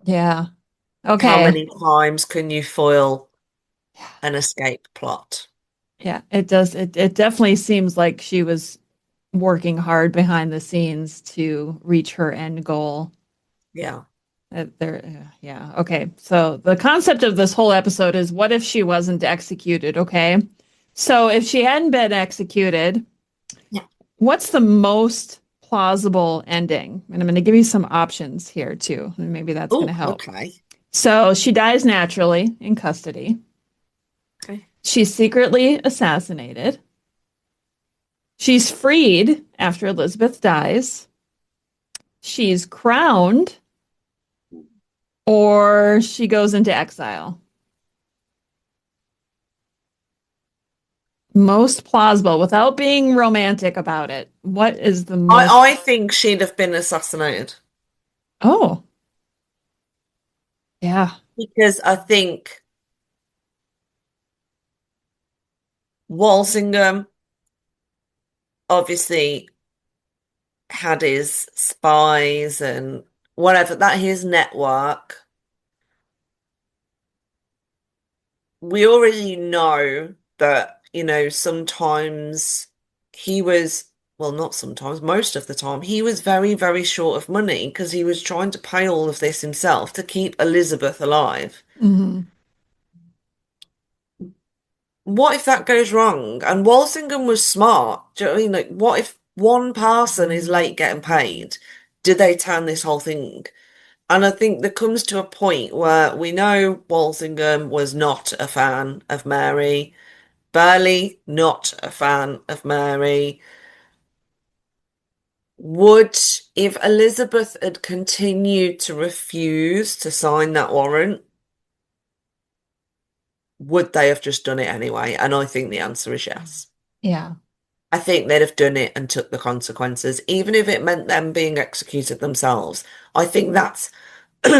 Yeah. How Okay. many times can you foil an escape plot? Yeah, it does. It definitely seems like she was working hard behind the scenes to reach her end goal. Yeah. Yeah. Okay. So the concept of this whole episode is what if she wasn't executed? Okay. So if she hadn't been executed, Yeah. what's the most plausible ending? And I'm going to give you some options here too. And maybe that's going to Oh, help. okay. So she dies naturally in custody. Okay. She's secretly assassinated. She's freed after Elizabeth dies. She's crowned, or she goes into exile. Most plausible without being romantic about it. What is the most? I think she'd have been assassinated Oh, yeah. because I think Walsingham obviously had his spies and whatever, that his network. We already know that, sometimes he was, well, not sometimes, most of the time, he was very, very short of money because he was trying to pay all of this himself to keep Elizabeth alive. Hmm. What if that goes wrong? And Walsingham was smart. Do you know what I mean? Like, what if one person is late getting paid? Do they turn this whole thing? And I think there comes to a point where we know Walsingham was not a fan of Mary. Burley, not a fan of Mary. Would, if Elizabeth had continued to refuse to sign that warrant, would they have just done it anyway? And I think the answer is yes. Yeah. I think they'd have done it and took the consequences, even if it meant them being executed themselves. I think that's,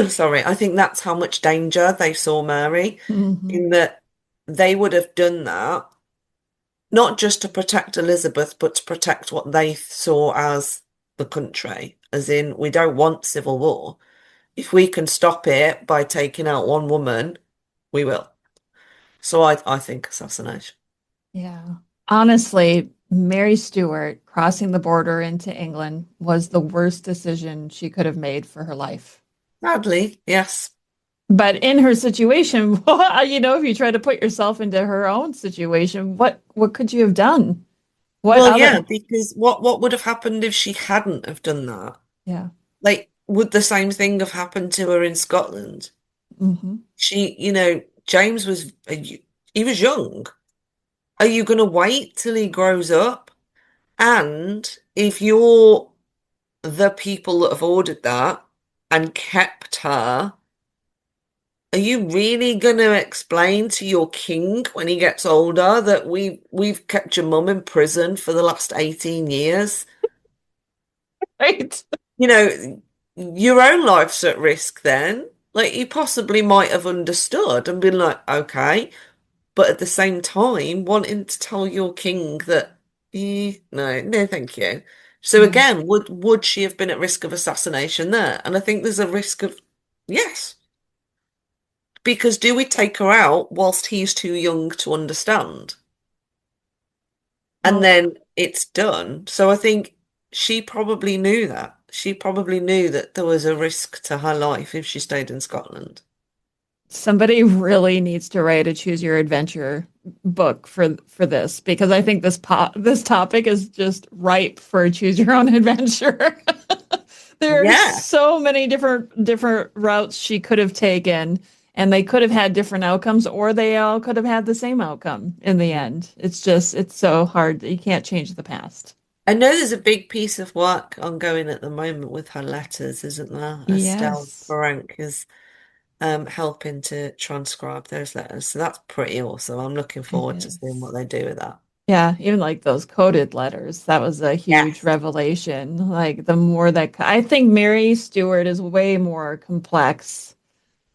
sorry, I think that's how much danger they saw Mary, Hmm. in that they would have done that, not just to protect Elizabeth, but to protect what they saw as the country, as in, we don't want civil war. If we can stop it by taking out one woman, we will. So I think assassination. Yeah. Honestly, Mary Stuart crossing the border into England was the worst decision she could have made for her life. Sadly, yes. But in her situation, if you try to put yourself into her own situation, what could you have done? What Well, other? yeah, because what would have happened if she hadn't have done that? Yeah. Like, would the same thing have happened to her in Scotland? Hmm. James he was young. Are you going to wait till he grows up? And if you're the people that have ordered that and kept her, are you really going to explain to your king when he gets older that we've kept your mum in prison for the last 18 years? Right. Your own life's at risk then. Like, you possibly might have understood and been like, okay, but at the same time, wanting to tell your king that, no, no, thank you. So Yeah. again, would she have been at risk of assassination there? And I think there's a risk of yes. Because do we take her out whilst he's too young to understand? And Well, then it's done. So I think she probably knew that. She probably knew that there was a risk to her life if she stayed in Scotland. somebody really needs to write a choose your adventure book for this because I think this topic is just ripe for a choose your own adventure. There are Yeah. so many different routes she could have taken, and they could have had different outcomes, or they all could have had the same outcome in the end. It's so hard. You can't change the past. I know there's a big piece of work ongoing at the moment with her letters, isn't there? Estelle Yes, Frank is helping to transcribe those letters. So that's pretty awesome. I'm looking it forward to seeing what is. they do with that. Yeah, even like those coded letters, that was a huge Yes. revelation. Like the more that I think Mary Stewart is way more complex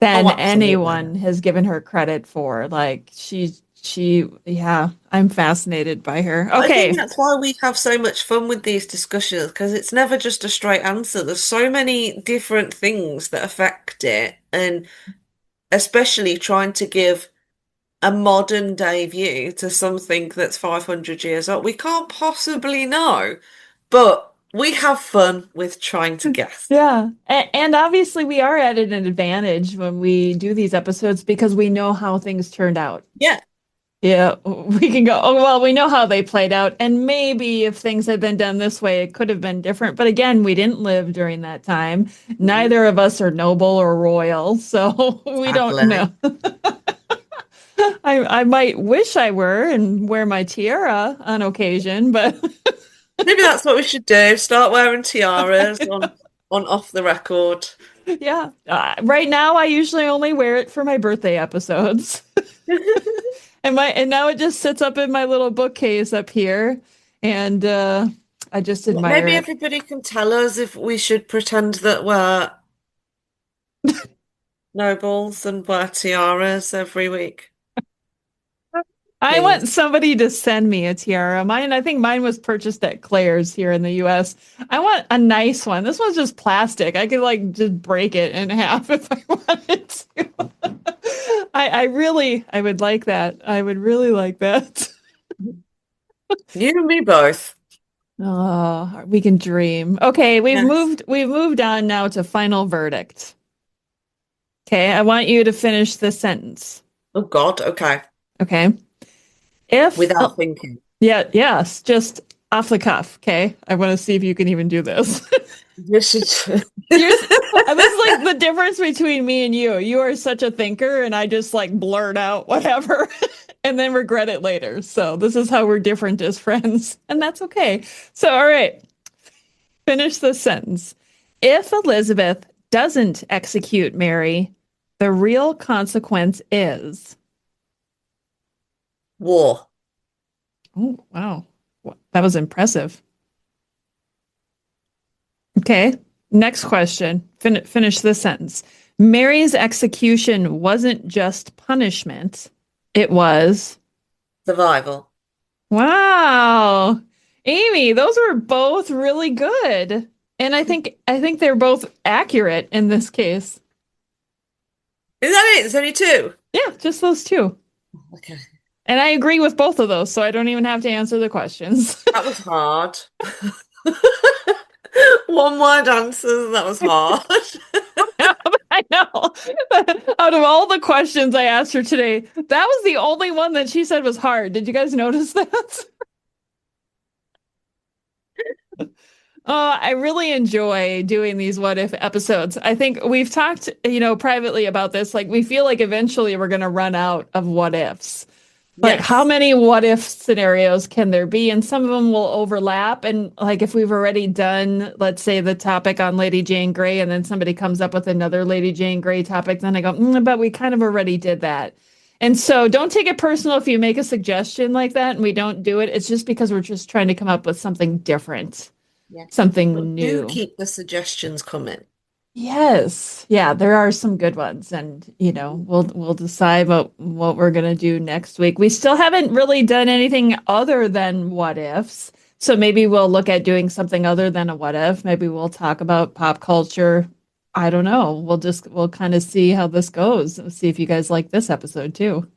Oh, than absolutely. anyone has given her credit for. Like yeah, I'm fascinated by her. I think Okay. that's why we have so much fun with these discussions because it's never just a straight answer. There's so many different things that affect it, and especially trying to give a modern day view to something that's 500 years old. We can't possibly know, but we have fun with trying to guess. Yeah. And obviously we are at an advantage when we do these episodes because we know how things turned out. Yeah. Yeah, we can go, oh, well, we know how they played out. And maybe if things had been done this way, it could have been different. But again, we didn't live during that time. Mhm. Neither of us are noble or royal, so we don't know. Sadly. I might wish I were and wear my tiara on occasion, but Maybe that's what we should do. Start wearing tiaras on off the record. yeah. Right now, I usually only wear it for my birthday episodes. And now it just sits up in my little bookcase up here, and I just admire Maybe it. everybody can tell us if we should pretend that we're nobles and wear tiaras every week. I want Please. somebody to send me a tiara. I think mine was purchased at Claire's here in the US. I want a nice one. This one's just plastic. I could like just break it in half if I wanted to. I would like that. I would really like that. You and me both. Oh, we can dream. Okay, Yes. we've moved on now to final verdict. Okay, I want you to finish this sentence. Oh God, okay. Okay. If Without thinking. Yeah, yes, just off the cuff. Okay. I want to see if you can even do this. This is This is like the difference between me and you. You are such a thinker, and I just like blurt out whatever and then regret it later. So, this is how we're different as friends, and that's okay. So, all right, finish this sentence. If Elizabeth doesn't execute Mary, the real consequence is. war. Oh, wow. That was impressive. Okay. Next question. Finish this sentence. Mary's execution wasn't just punishment. It was. Survival. Wow. Amy, those were both really good. And I think they're both accurate in this case. Is that it? There's only two. Yeah, just those two. Okay. And I agree with both of those, so I don't even have to answer the questions. That was hard. One word answers, that was hard. I know. Out of all the questions I asked her today, that was the only one that she said was hard. Did you guys notice that? I really enjoy doing these what if episodes. I think we've talked, privately about this. Like, we feel like eventually we're going to run out of what ifs. Like, how Yes. many what if scenarios can there be? And some of them will overlap. And like, if we've already done, let's say, the topic on Lady Jane Grey, and then somebody comes up with another Lady Jane Grey topic, then I go, but we kind of already did that. And so don't take it personal if you make a suggestion like that and we don't do it. It's just because we're just trying to come up with something different, Yeah. something But do new. keep the suggestions coming. Yes. Yeah, there are some good ones, and we'll decide what we're going to do next week. We still haven't really done anything other than what ifs. So maybe we'll look at doing something other than a what if. Maybe we'll talk about pop culture. I don't know. We'll kind of see how this goes. See if you guys like this episode too.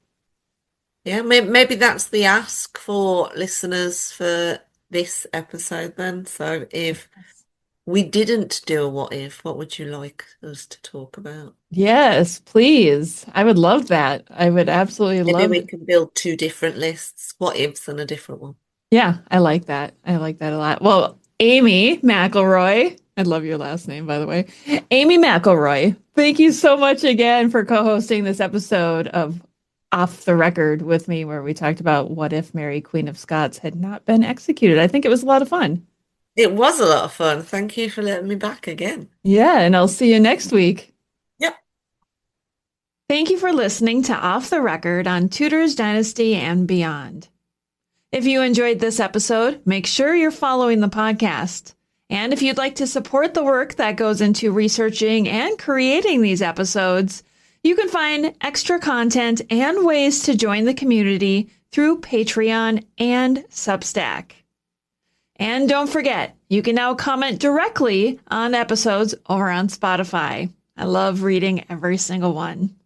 Yeah, maybe that's the ask for listeners for this episode then. So if we didn't do a what if, what would you like us to talk about? Yes, please. I would love that. I would absolutely Maybe love we it. can build two different lists, what ifs and a different one. Yeah, I like that. I like that a lot. Well, Amy McElroy, I love your last name, by the way. Amy McElroy, thank you so much again for co-hosting this episode of Off the Record with me, where we talked about what if Mary, Queen of Scots, had not been executed. I think it was a lot of fun. It was a lot of fun. Thank you for letting me back again. Yeah, and I'll see you next week. Yep. Thank you for listening to Off the Record on Tudors Dynasty and Beyond. If you enjoyed this episode, make sure you're following the podcast. And if you'd like to support the work that goes into researching and creating these episodes, you can find extra content and ways to join the community through Patreon and Substack. And don't forget, you can now comment directly on episodes over on Spotify. I love reading every single one.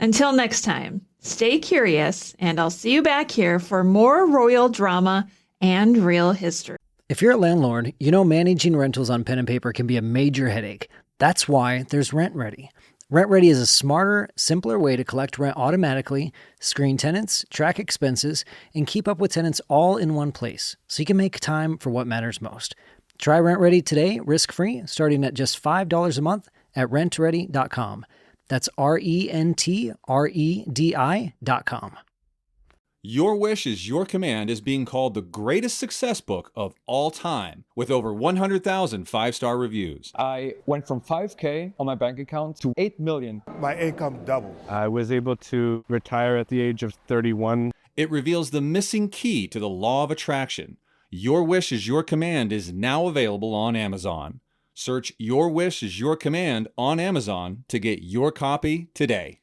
Until next time, stay curious, and I'll see you back here for more royal drama and real history. If you're a landlord, you know managing rentals on pen and paper can be a major headache. That's why there's RentRedi. RentRedi is a smarter, simpler way to collect rent automatically, screen tenants, track expenses, and keep up with tenants all in one place, so you can make time for what matters most. Try RentRedi today, risk-free, starting at just $5 a month at rentredi.com. That's RENTREDI.com. Your Wish is Your Command is being called the greatest success book of all time, with over 100,000 five-star reviews. I went from $5K on my bank account to $8 million. My income doubled. I was able to retire at the age of 31. It reveals the missing key to the law of attraction. Your Wish is Your Command is now available on Amazon. Search Your Wish is Your Command on Amazon to get your copy today.